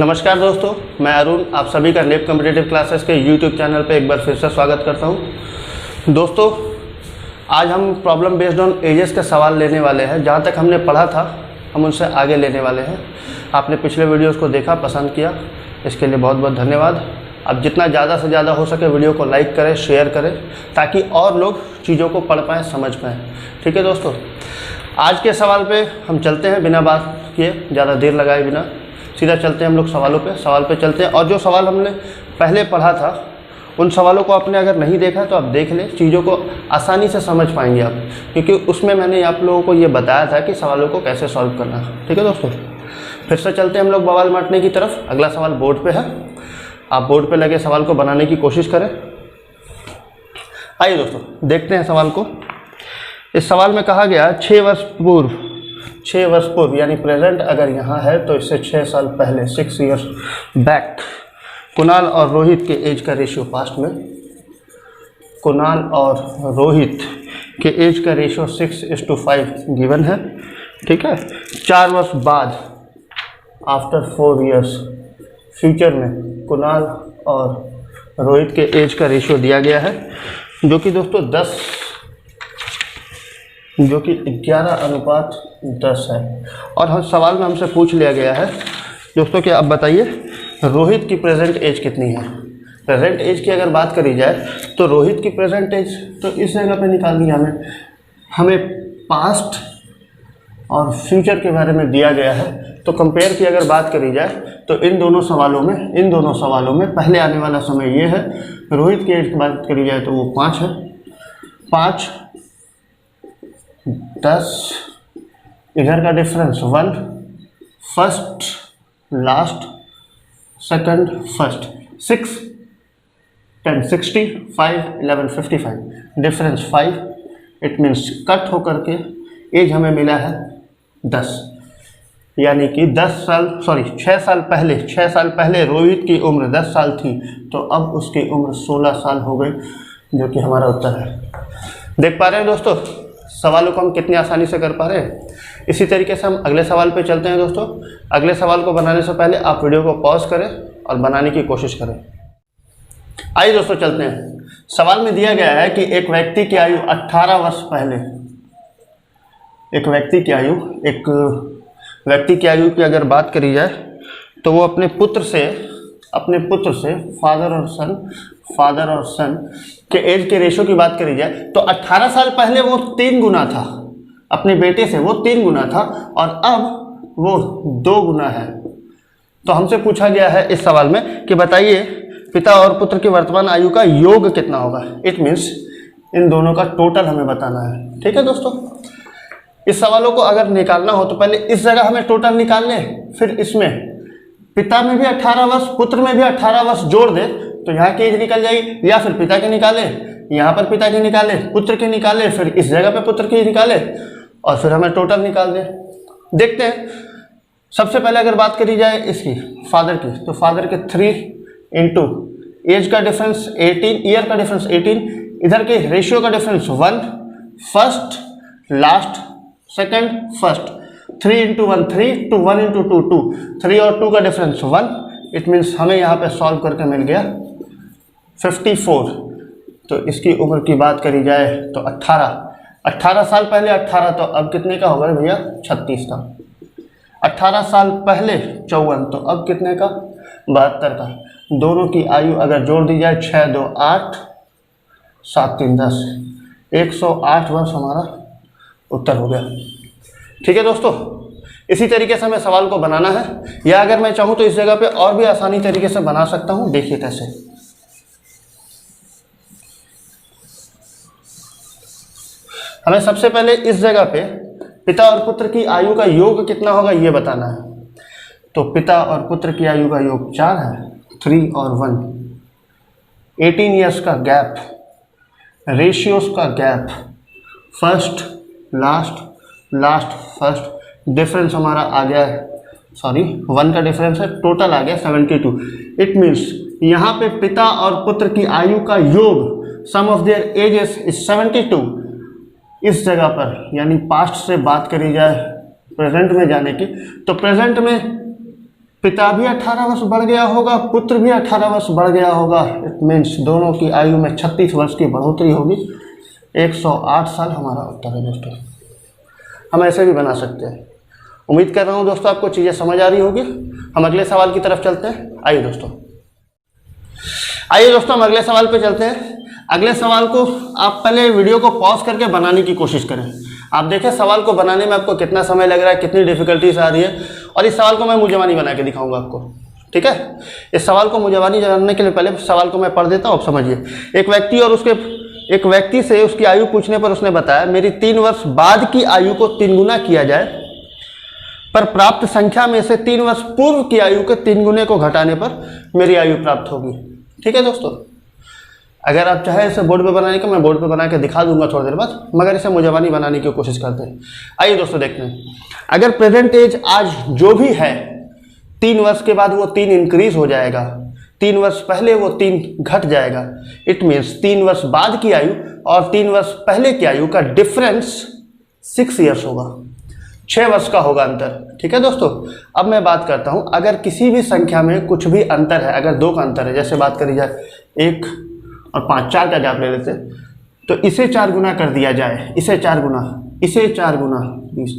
नमस्कार दोस्तों, मैं अरुण आप सभी का लेप कॉम्पिटिटिव क्लासेस के यूट्यूब चैनल पे एक बार फिर से स्वागत करता हूं। दोस्तों, आज हम प्रॉब्लम बेस्ड ऑन एजेस के सवाल लेने वाले हैं। जहां तक हमने पढ़ा था हम उनसे आगे लेने वाले हैं। आपने पिछले वीडियोस को देखा, पसंद किया, इसके लिए बहुत बहुत धन्यवाद। अब जितना ज़्यादा से ज़्यादा हो सके वीडियो को लाइक करें, शेयर करें, ताकि और लोग चीज़ों को पढ़ पाएँ, समझ पाएँ। ठीक है दोस्तों, आज के सवाल पे हम चलते हैं बिना बात किए, ज़्यादा देर लगाए बिना सीधा चलते हैं हम लोग सवाल पे चलते हैं। और जो सवाल हमने पहले पढ़ा था उन सवालों को आपने अगर नहीं देखा तो आप देख लें, चीज़ों को आसानी से समझ पाएंगे आप, क्योंकि उसमें मैंने आप लोगों को ये बताया था कि सवालों को कैसे सॉल्व करना है। ठीक है दोस्तों, फिर से चलते हैं हम लोग बवाल बांटने की तरफ। अगला सवाल बोर्ड पे है, आप बोर्ड पे लगे सवाल को बनाने की कोशिश करें। आइए दोस्तों देखते हैं सवाल को। इस सवाल में कहा गया 6 वर्ष पूर्व यानी प्रेजेंट अगर यहाँ है तो इससे 6 साल पहले 6 ईयर्स बैक कुणाल और रोहित के एज का रेशियो, पास्ट में कुणाल और रोहित के एज का रेशियो 6:5 गिवन है। ठीक है, 4 वर्ष बाद आफ्टर 4 ईयर्स फ्यूचर में कुणाल और रोहित के एज का रेशियो दिया गया है, जो कि दोस्तों 11:10 है। और हर सवाल में हमसे पूछ लिया गया है दोस्तों कि आप बताइए रोहित की प्रेजेंट एज कितनी है। प्रेजेंट एज की अगर बात करी जाए तो रोहित की प्रेजेंट एज तो इस जगह पे निकालनी है हमें पास्ट और फ्यूचर के बारे में दिया गया है। तो कंपेयर की अगर बात करी जाए तो इन दोनों सवालों में पहले आने वाला समय ये है। रोहित की एज की बात करी जाए तो वो 5 है। 5, 10, इधर का difference 1, first last second first 6, 10, 60, 5, 11, 55, difference 5। It means cut होकर के एज हमें मिला है 10, यानी कि 6 साल पहले रोहित की उम्र 10 साल थी, तो अब उसकी उम्र 16 साल हो गई, जो कि हमारा उत्तर है। देख पा रहे हैं दोस्तों सवालों को हम कितनी आसानी से कर पा रहे हैं। इसी तरीके से हम अगले सवाल पे चलते हैं दोस्तों। अगले सवाल को बनाने से पहले आप वीडियो को पॉज करें और बनाने की कोशिश करें। आइए दोस्तों चलते हैं। सवाल में दिया गया है कि एक व्यक्ति की आयु 18 वर्ष पहले, एक व्यक्ति की आयु की अगर बात करी जाए तो वो अपने पुत्र से फादर और सन के एज के रेशो की बात करी जाए तो 18 साल पहले वो 3 गुना था, अपने बेटे से वो 3 गुना था, और अब वो 2 गुना है। तो हमसे पूछा गया है इस सवाल में कि बताइए पिता और पुत्र की वर्तमान आयु का योग कितना होगा। इट मीन्स इन दोनों का टोटल हमें बताना है। ठीक है दोस्तों, इस सवालों को अगर निकालना हो तो पहले इस जगह हमें टोटल निकाल लें, फिर इसमें पिता में भी 18 वर्ष, पुत्र में भी 18 वर्ष जोड़ दे तो यहाँ की एज निकल जाएगी, या फिर पिता की निकाले, यहाँ पर पिता की निकाले, पुत्र की निकाले, फिर इस जगह पे पुत्र की निकाले और फिर हमें टोटल निकाल दे। देखते हैं। सबसे पहले अगर बात करी जाए इसकी फादर की, तो फादर के 3 इंटू एज का डिफरेंस 18, ईयर का डिफरेंस 18, इधर के रेशियो का difference 1, first last second first, 3 into 1 3, 1 into 2 2, 3 और 2 का डिफरेंस 1। इट मीन्स हमें यहाँ पे सॉल्व करके मिल गया 54। तो इसकी उम्र की बात करी जाए तो 18 साल पहले 18, तो अब कितने का होगा भैया 36 का। 18 साल पहले 54, तो अब कितने का 72 का। दोनों की आयु अगर जोड़ दी जाए 6 2 8 7 3 10, 108 वर्ष हमारा उत्तर हो गया। ठीक है दोस्तों, इसी तरीके से हमें सवाल को बनाना है, या अगर मैं चाहूँ तो इस जगह पे और भी आसानी तरीके से बना सकता हूँ। देखिए कैसे। हमें सबसे पहले इस जगह पे पिता और पुत्र की आयु का योग कितना होगा ये बताना है। तो पिता और पुत्र की आयु का योग 4 है, 3 और 1, 18 ईयर्स का गैप, रेशियोज का gap, first last first, difference हमारा आ गया है 1 का डिफरेंस है, टोटल आ गया 72। इट मीन्स यहाँ पे पिता और पुत्र की आयु का योग, सम ऑफ देयर एजेस इज 72। इस जगह पर यानी पास्ट से बात करी जाए प्रेजेंट में जाने की, तो प्रेजेंट में पिता भी 18 वर्ष बढ़ गया होगा, पुत्र भी 18 वर्ष बढ़ गया होगा। इट मीन्स दोनों की आयु में 36 वर्ष की बढ़ोतरी होगी। 108 साल हमारा उत्तर है दोस्तों। हम ऐसे भी बना सकते हैं। उम्मीद कर रहा हूँ दोस्तों आपको चीज़ें समझ आ रही होगी। हम अगले सवाल की तरफ चलते हैं। आइए दोस्तों हम अगले सवाल पे चलते हैं। अगले सवाल को आप पहले वीडियो को पॉज करके बनाने की कोशिश करें। आप देखें सवाल को बनाने में आपको कितना समय लग रहा है, कितनी डिफिकल्टीज आ रही है। और इस सवाल को मैं मुजवानी बना के दिखाऊंगा आपको, ठीक है। इस सवाल को मुजवानी जानने के लिए पहले सवाल को मैं पढ़ देता हूँ, आप समझिए। एक व्यक्ति से उसकी आयु पूछने पर उसने बताया मेरी 3 वर्ष बाद की आयु को 3 गुना किया जाए, पर प्राप्त संख्या में से 3 वर्ष पूर्व की आयु के 3 गुने को घटाने पर मेरी आयु प्राप्त होगी। ठीक है दोस्तों, अगर आप चाहे इसे बोर्ड पे बनाने का, मैं बोर्ड पे बना के दिखा दूंगा थोड़ी देर बाद, मगर इसे मुजवानी बनाने की कोशिश करते हैं। आइए दोस्तों देखते हैं। अगर प्रेजेंट एज आज जो भी है 3 वर्ष के बाद वो 3 इंक्रीज हो जाएगा, 3 वर्ष पहले वो 3 घट जाएगा। इट मीन्स 3 वर्ष बाद की आयु और 3 वर्ष पहले की आयु का डिफरेंस 6 ईयर्स होगा, 6 वर्ष का होगा अंतर। ठीक है दोस्तों, अब मैं बात करता हूं अगर किसी भी संख्या में कुछ भी अंतर है, अगर 2 का अंतर है, जैसे बात करी जाए 1 और 5, 4 का गैप ले लेते हैं, तो इसे 4 गुना कर दिया जाए, इसे 4 गुना 20,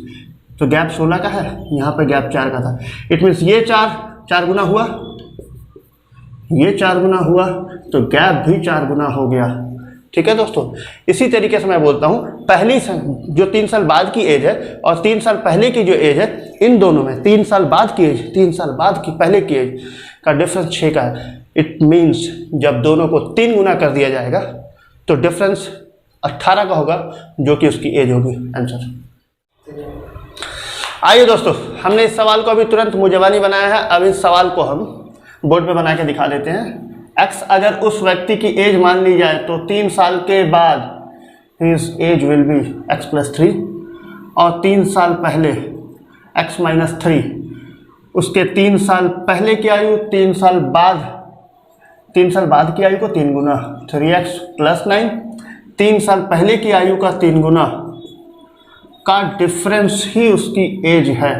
तो गैप 16 का है, यहाँ पे गैप 4 का था। इट मीन्स ये 4 गुना हुआ, ये 4 गुना हुआ, तो गैप भी 4 गुना हो गया। ठीक है दोस्तों, इसी तरीके से मैं बोलता हूँ पहली जो 3 साल बाद की एज है और 3 साल पहले की जो एज है, इन दोनों में 3 साल बाद की एज, 3 साल बाद की पहले की एज का डिफरेंस 6 का है। इट मीन्स जब दोनों को 3 गुना कर दिया जाएगा तो डिफरेंस 18 का होगा, जो कि उसकी एज होगी। आंसर। आइए दोस्तों, हमने इस सवाल को अभी तुरंत मुजवानी बनाया है। अब इस सवाल को हम बोर्ड पे बना के दिखा देते हैं। x अगर उस व्यक्ति की एज मान ली जाए तो 3 साल के बाद his age will be x + 3, और 3 साल पहले x - 3, उसके 3 साल पहले की आयु, 3 साल बाद की आयु को 3 गुना 3x + 9, 3 साल पहले की आयु का 3 गुना का डिफरेंस ही उसकी एज है।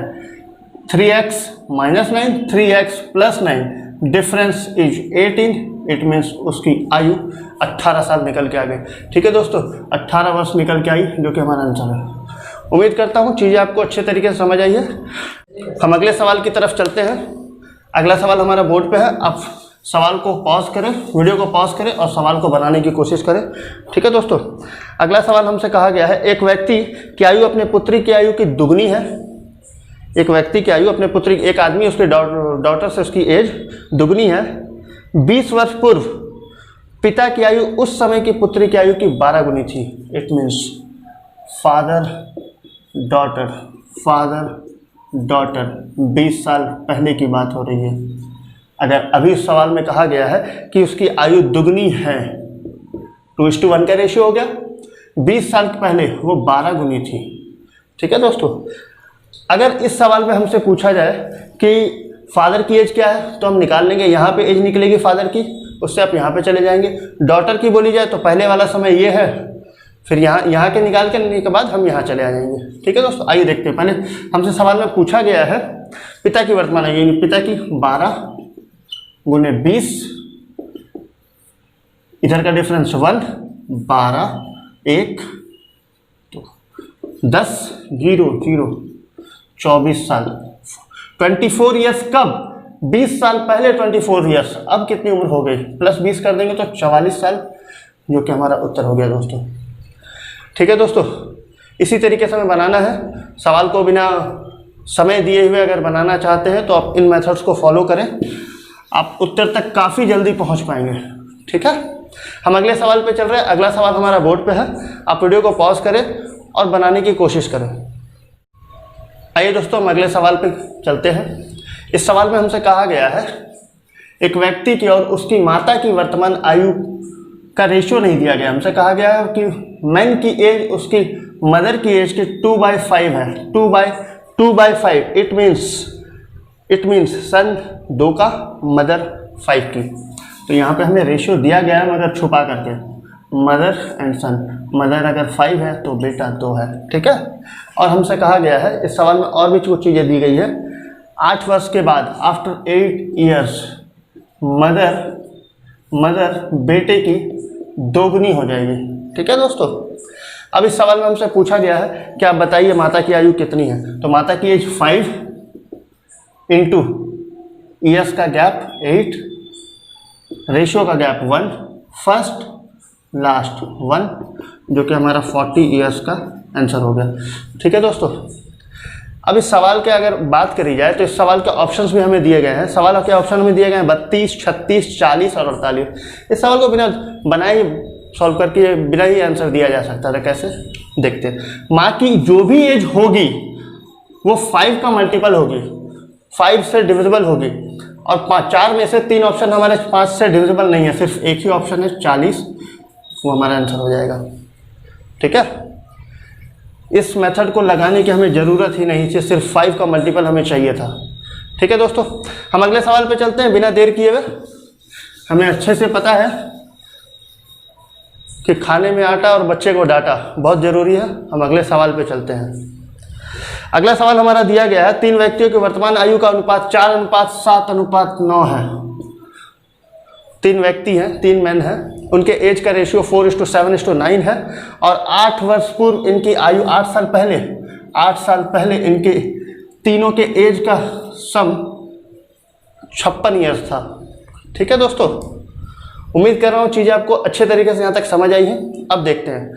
3x - 9, 3x + 9, difference is 18। It means उसकी आयु 18 साल निकल के आ गई। ठीक है दोस्तों, 18 वर्ष निकल के आई, जो कि हमारा आंसर है। उम्मीद करता हूँ चीज़ें आपको अच्छे तरीके से समझ आई है। हम अगले सवाल की तरफ चलते हैं। अगला सवाल हमारा बोर्ड पे है। आप सवाल को पॉज करें, वीडियो को पॉज करें और सवाल को बनाने की कोशिश करें। ठीक है दोस्तों, अगला सवाल हमसे कहा गया है एक व्यक्ति की आयु अपने पुत्री की आयु की दुगनी है। एक व्यक्ति की आयु अपने पुत्री, एक आदमी उसके डॉटर से उसकी एज दुगनी है। 20 वर्ष पूर्व पिता की आयु उस समय की पुत्री की आयु की 12 गुनी थी। इट मीन्स फादर डॉटर 20 साल पहले की बात हो रही है। अगर अभी उस सवाल में कहा गया है कि उसकी आयु दुगनी है, 2:1 का रेशियो हो गया। 20 साल पहले वो 12 गुनी थी। ठीक है दोस्तों, अगर इस सवाल में हमसे पूछा जाए कि फादर की एज क्या है, तो हम निकाल लेंगे। यहाँ पे एज निकलेगी फादर की, उससे आप यहाँ पे चले जाएंगे। डॉटर की बोली जाए तो पहले वाला समय ये है, फिर यहाँ के निकाल के बाद हम यहाँ चले आ जाएंगे। ठीक है दोस्तों, आइए देखते हैं। पहले हमसे सवाल में पूछा गया है पिता की वर्तमान आयु, पिता की 12 गुने 20, इधर का डिफरेंस 1, 12, 1, तो 10, 0, 0, 24 साल। 24 ईयर्स कब? 20 साल पहले 24 ईयर्स। अब कितनी उम्र हो गई? प्लस 20 कर देंगे तो 44 साल, जो कि हमारा उत्तर हो गया दोस्तों। ठीक है दोस्तों, इसी तरीके से हमें बनाना है। सवाल को बिना समय दिए हुए अगर बनाना चाहते हैं तो आप इन मेथड्स को फॉलो करें, आप उत्तर तक काफ़ी जल्दी पहुंच पाएंगे। ठीक है, हम अगले सवाल पे चल रहे हैं। अगला सवाल हमारा बोर्ड पे है। आप वीडियो को पॉज करें और बनाने की कोशिश करें। आइए दोस्तों, हम अगले सवाल पे चलते हैं। इस सवाल में हमसे कहा गया है एक व्यक्ति की और उसकी माता की वर्तमान आयु का रेशियो नहीं दिया गया। हमसे कहा गया है कि मैन की एज उसकी मदर की एज के 2/5 है। 2/5 इट मीन्स सन 2 का, मदर 5 की। तो यहाँ पे हमें रेशियो दिया गया है मगर छुपा करके, मदर एंड सन। मदर अगर 5 है तो बेटा 2 है। ठीक है, और हमसे कहा गया है इस सवाल में और भी कुछ चीज़ें दी गई है 8 वर्ष के बाद, आफ्टर 8 years, मदर बेटे की दोगुनी हो जाएगी। ठीक है दोस्तों। अब इस सवाल में हमसे पूछा गया है कि आप बताइए माता की आयु कितनी है। तो माता की एज 5 इंटू ईयर्स का गैप 8, रेशियो का गैप 1, फर्स्ट लास्ट 1, जो कि हमारा 40 ईयर्स का आंसर हो गया। ठीक है दोस्तों। अब इस सवाल के अगर बात करी जाए तो इस सवाल के ऑप्शंस भी हमें दिए गए हैं। सवाल के ऑप्शन में दिए गए हैं 32, 36, 40 और 48। इस सवाल को बिना बनाए सॉल्व करके बिना ही आंसर दिया जा सकता था। कैसे, देखते हैं। माँ की जो भी एज होगी वो 5 का मल्टीपल होगी, 5 से डिविजिबल होगी। और 4 में से 3 ऑप्शन हमारे 5 से डिविजिबल नहीं है, सिर्फ एक ही ऑप्शन है 40, वो हमारा आंसर हो जाएगा। ठीक है। इस मेथड को लगाने की हमें ज़रूरत ही नहीं थी, सिर्फ 5 का मल्टीपल हमें चाहिए था। ठीक है दोस्तों। हम अगले सवाल पे चलते हैं बिना देर किए हुए। हमें अच्छे से पता है कि खाने में आटा और बच्चे को डांटा बहुत ज़रूरी है। हम अगले सवाल पे चलते हैं। अगला सवाल हमारा दिया गया है 3 व्यक्तियों की वर्तमान आयु का अनुपात 4:7:9 है। 3 व्यक्ति हैं, 3 मैन हैं, उनके एज का रेशियो 4:7:9 है और 8 वर्ष पूर्व इनकी आयु 8 साल पहले इनके तीनों के एज का सम 56 ईयर्स था। ठीक है दोस्तों। उम्मीद कर रहा हूँ चीज़ें आपको अच्छे तरीके से यहाँ तक समझ आई हैं। अब देखते हैं,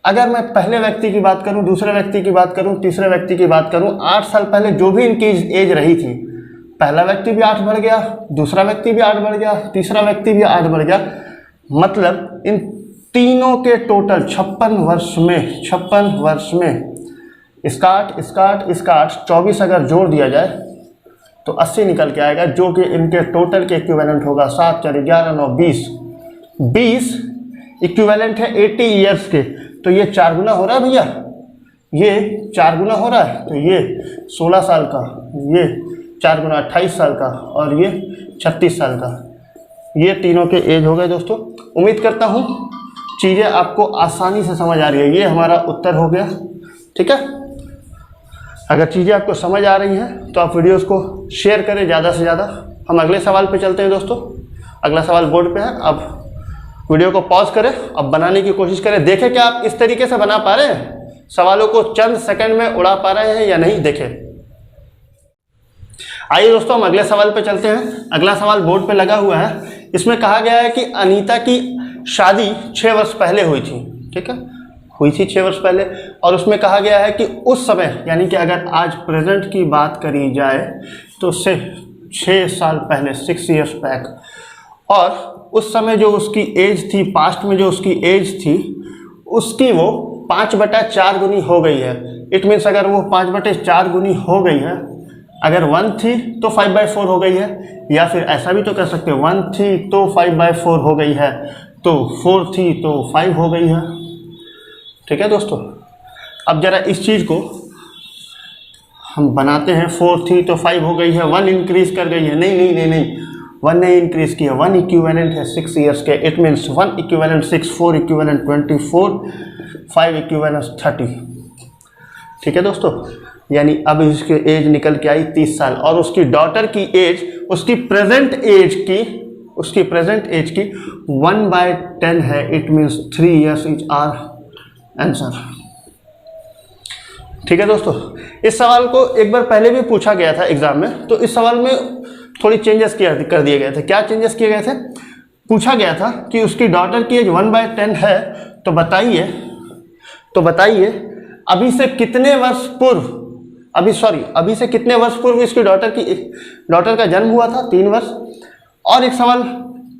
अगर मैं पहले व्यक्ति की बात करूँ, दूसरे व्यक्ति की बात करूँ, तीसरे व्यक्ति की बात करूँ, 8 साल पहले जो भी इनकी एज रही थी, पहला व्यक्ति भी 8 बढ़ गया, दूसरा व्यक्ति भी 8 बढ़ गया, तीसरा व्यक्ति भी 8 बढ़ गया। मतलब इन तीनों के टोटल 56 वर्ष में इसका 24 अगर जोड़ दिया जाए तो 80 निकल के आएगा, जो कि इनके टोटल के इक्विवेलेंट होगा। 7, 4, 11, 9, 20 इक्विवेलेंट है 80 ईयर्स के। तो ये 4 गुना हो रहा है भैया, ये 4 गुना हो रहा है। तो ये 16 साल का, ये 4 गुना 28 साल का और ये 36 साल का। ये तीनों के एज हो गए दोस्तों। उम्मीद करता हूँ चीज़ें आपको आसानी से समझ आ रही है। ये हमारा उत्तर हो गया। ठीक है। अगर चीज़ें आपको समझ आ रही हैं तो आप वीडियोस को शेयर करें ज़्यादा से ज़्यादा। हम अगले सवाल पे चलते हैं दोस्तों। अगला सवाल बोर्ड पे है। अब वीडियो को पॉज करें, अब बनाने की कोशिश करें, देखें कि आप इस तरीके से बना पा रहे हैं, सवालों को चंद सेकंड में उड़ा पा रहे हैं या नहीं, देखें। आइए दोस्तों हम अगले सवाल पे चलते हैं। अगला सवाल बोर्ड पे लगा हुआ है। इसमें कहा गया है कि अनीता की शादी 6 वर्ष पहले हुई थी। ठीक है, हुई थी 6 वर्ष पहले। और उसमें कहा गया है कि उस समय, यानी कि अगर आज प्रेजेंट की बात करी जाए तो उससे 6 साल पहले, 6 years बैक, और उस समय जो उसकी एज थी, पास्ट में जो उसकी एज थी, उसकी वो 5/4 गुनी हो गई है। इट मीन्स अगर वो 5/4 गुनी हो गई है, अगर 1 थी तो 5/4 हो गई है, या फिर ऐसा भी तो कर सकते हैं 1 थी तो 5/4 हो गई है, तो 4 थी तो 5 हो गई है। ठीक है दोस्तों। अब जरा इस चीज़ को हम बनाते हैं। 4 थी तो 5 हो गई है, 1 इंक्रीज कर गई है। नहीं, 1 ने इंक्रीज किया। 1 इक्विवेलेंट है 6 ईयर्स के। It means 1 equivalent 6, 4 equivalent 24, 5 equivalent 30। ठीक है दोस्तों। यानी अब इसकी एज निकल के आई 30 साल, और उसकी डॉटर की एज, उसकी प्रेजेंट एज की 1/10 है। It means 3 years is our answer. ठीक है दोस्तों। इस सवाल को एक बार पहले भी पूछा गया था एग्जाम में, तो इस सवाल में थोड़ी चेंजेस कर दिए गए थे। क्या चेंजेस किए गए थे? पूछा गया था कि उसकी डॉटर की एज 1/10 है, तो बताइए अभी से कितने वर्ष पूर्व, अभी से कितने वर्ष पूर्व इसकी डॉटर का जन्म हुआ था? 3 वर्ष। और एक सवाल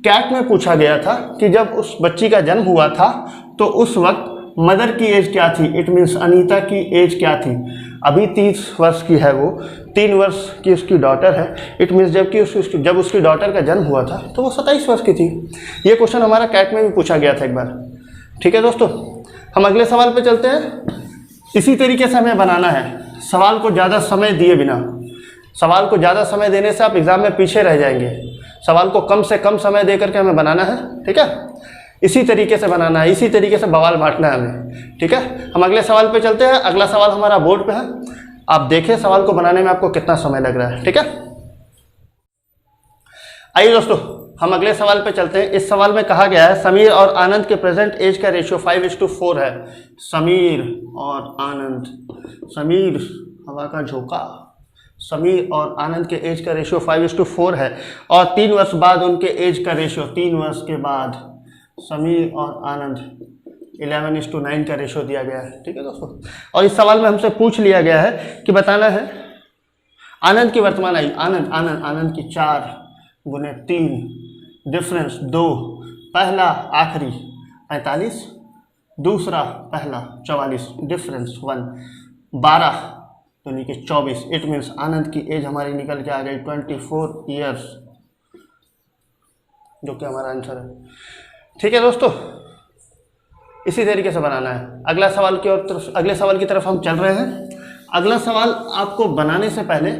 कैट में पूछा गया था कि जब उस बच्ची का जन्म हुआ था तो उस वक्त मदर की एज क्या थी? इट मीन्स अनीता की एज क्या थी? अभी 30 वर्ष की है वो, 3 वर्ष की उसकी डॉटर है। इट मीन्स जब उसकी डॉटर का जन्म हुआ था तो वो 27 वर्ष की थी। ये क्वेश्चन हमारा कैट में भी पूछा गया था एक बार। ठीक है दोस्तों। हम अगले सवाल पे चलते हैं। इसी तरीके से हमें बनाना है, सवाल को ज़्यादा समय दिए बिना। सवाल को ज़्यादा समय देने से आप एग्ज़ाम में पीछे रह जाएंगे। सवाल को कम से कम समय दे करके हमें बनाना है। ठीक है, इसी तरीके से बनाना है, इसी तरीके से बवाल बांटना है हमें। ठीक है, हम अगले सवाल पे चलते हैं। अगला सवाल हमारा बोर्ड पे है। आप देखें सवाल को बनाने में आपको कितना समय लग रहा है। ठीक है, आइए दोस्तों हम अगले सवाल पे चलते हैं। इस सवाल में कहा गया है समीर और आनंद के प्रेजेंट एज का रेशियो 5:4 है। समीर और आनंद, समीर हवा का झोंका, समीर और आनंद के एज का रेशियो 5:4 है और 3 वर्ष बाद उनके एज का रेशियो, 3 वर्ष के बाद समीर और आनंद 11:9 का रेशियो दिया गया है। ठीक है दोस्तों, और इस सवाल में हमसे पूछ लिया गया है कि बताना है आनंद की वर्तमान आयु, आनंद की 4 गुने 3 डिफरेंस 2, पहला आखिरी 45, दूसरा पहला 44 डिफरेंस 1, 12 तो नहीं कि 24। इट मीन्स आनंद की एज हमारी निकल के आ गई 24 ईयर्स, जो कि हमारा आंसर है। ठीक है दोस्तों, इसी तरीके से बनाना है। अगला सवाल की ओर, अगले सवाल की तरफ हम चल रहे हैं। अगला सवाल आपको बनाने से पहले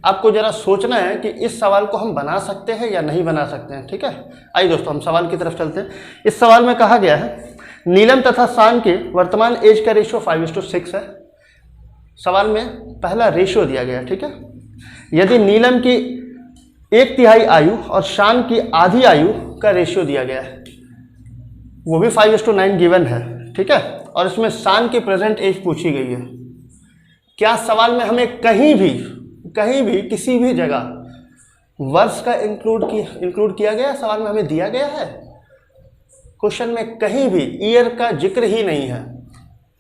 आपको जरा सोचना है कि इस सवाल को हम बना सकते हैं या नहीं बना सकते हैं। ठीक है, आइए दोस्तों हम सवाल की तरफ चलते हैं। इस सवाल में कहा गया है नीलम तथा शान के वर्तमान एज का रेशियो 5:6 है। सवाल में पहला रेशियो दिया गया है। ठीक है, यदि नीलम की 1/3 आयु और शान की आधी आयु का रेशियो दिया गया है, वो भी 5:9 गिवन है। ठीक है, और इसमें शान की प्रेजेंट एज पूछी गई है। क्या सवाल में हमें कहीं भी किसी भी जगह वर्ष का इंक्लूड किया गया? सवाल में हमें दिया गया है, क्वेश्चन में कहीं भी ईयर का जिक्र ही नहीं है।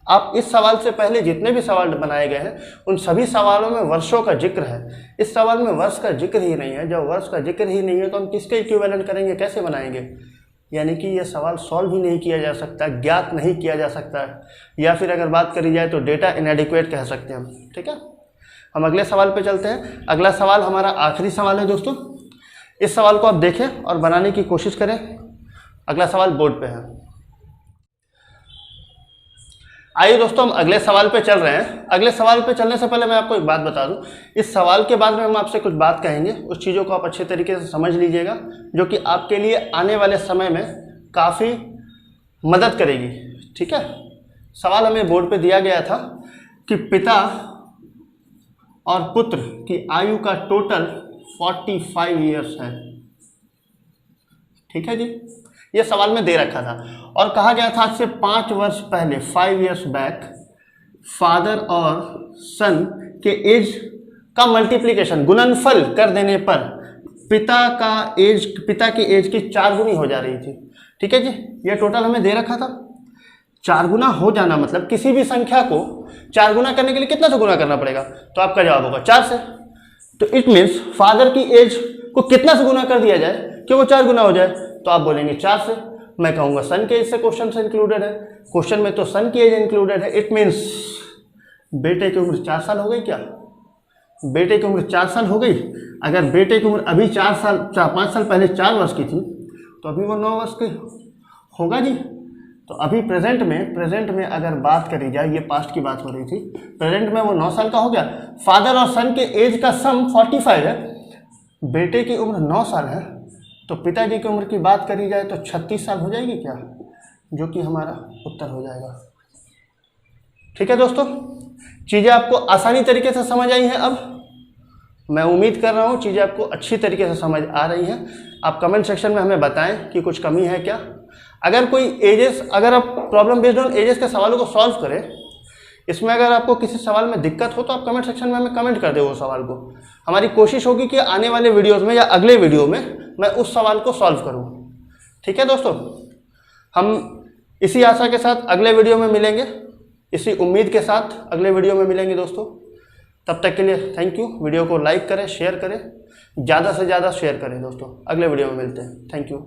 आप इस सवाल से पहले जितने भी सवाल बनाए गए हैं उन सभी सवालों में वर्षों का जिक्र है। इस सवाल में वर्ष का जिक्र ही नहीं है। जब वर्ष का जिक्र ही नहीं है तो हम किसके इक्विवेलेंट करेंगे, कैसे बनाएंगे? यानी कि यह सवाल सॉल्व ही नहीं किया जा सकता, ज्ञात नहीं किया जा सकता है, या फिर अगर बात करी जाए तो डेटा इनएडिक्वेट कह सकते हैं हम। ठीक है, हम अगले सवाल पे चलते हैं। अगला सवाल हमारा आखिरी सवाल है दोस्तों। इस सवाल को आप देखें और बनाने की कोशिश करें। अगला सवाल बोर्ड पे है। आइए दोस्तों हम अगले सवाल पे चल रहे हैं। अगले सवाल पे चलने से पहले मैं आपको एक बात बता दूं। इस सवाल के बाद में हम आपसे कुछ बात कहेंगे, उस चीज़ों को आप अच्छे तरीके से समझ लीजिएगा, जो कि आपके लिए आने वाले समय में काफ़ी मदद करेगी। ठीक है, सवाल हमें बोर्ड पे दिया गया था कि पिता और पुत्र की आयु का टोटल 45 ईयर्स है। ठीक है जी, ये सवाल में दे रखा था और कहा गया था आज से 5 वर्ष पहले, 5 ईयर्स बैक, फादर और सन के एज का मल्टीप्लिकेशन, गुणनफल कर देने पर पिता की एज की 4 गुनी हो जा रही थी। ठीक है जी, ये टोटल हमें दे रखा था। 4 गुना हो जाना मतलब किसी भी संख्या को 4 गुना करने के लिए कितना से गुना करना पड़ेगा? तो आपका जवाब होगा 4 से। तो इट मीन्स फादर की एज को कितना से गुना कर दिया जाए कि वो 4 गुना हो जाए? तो आप बोलेंगे 4 से। मैं कहूँगा सन के एज से क्वेश्चन से इंक्लूडेड है, क्वेश्चन में तो सन की एज इंक्लूडेड है। इट मीन्स बेटे की उम्र 4 साल हो गई। क्या बेटे की उम्र 4 साल हो गई? अगर बेटे की उम्र अभी 5 साल पहले 4 वर्ष की थी तो अभी वो 9 वर्ष की होगा जी। तो अभी प्रेजेंट में अगर बात करी जाए, ये पास्ट की बात हो रही थी, प्रेजेंट में वो 9 साल का हो गया। फादर और सन के एज का सम 45 है, बेटे की उम्र 9 साल है, तो पिताजी की उम्र की बात करी जाए तो 36 साल हो जाएगी क्या, जो कि हमारा उत्तर हो जाएगा। ठीक है दोस्तों, चीज़ें आपको आसानी तरीके से समझ आई हैं। अब मैं उम्मीद कर रहा हूँ चीज़ें आपको अच्छी तरीके से समझ आ रही हैं। आप कमेंट सेक्शन में हमें बताएं कि कुछ कमी है क्या। अगर आप प्रॉब्लम बेस्ड ऑन एजेस के सवालों को सॉल्व करें, इसमें अगर आपको किसी सवाल में दिक्कत हो तो आप कमेंट सेक्शन में हमें कमेंट कर दें वो सवाल को। हमारी कोशिश होगी कि आने वाले वीडियोस में या अगले वीडियो में मैं उस सवाल को सॉल्व करूं। ठीक है दोस्तों, हम इसी आशा के साथ अगले वीडियो में मिलेंगे, इसी उम्मीद के साथ अगले वीडियो में मिलेंगे दोस्तों। तब तक के लिए थैंक यू। वीडियो को लाइक करें, शेयर करें, ज़्यादा से ज़्यादा शेयर करें दोस्तों। अगले वीडियो में मिलते हैं। Thank you.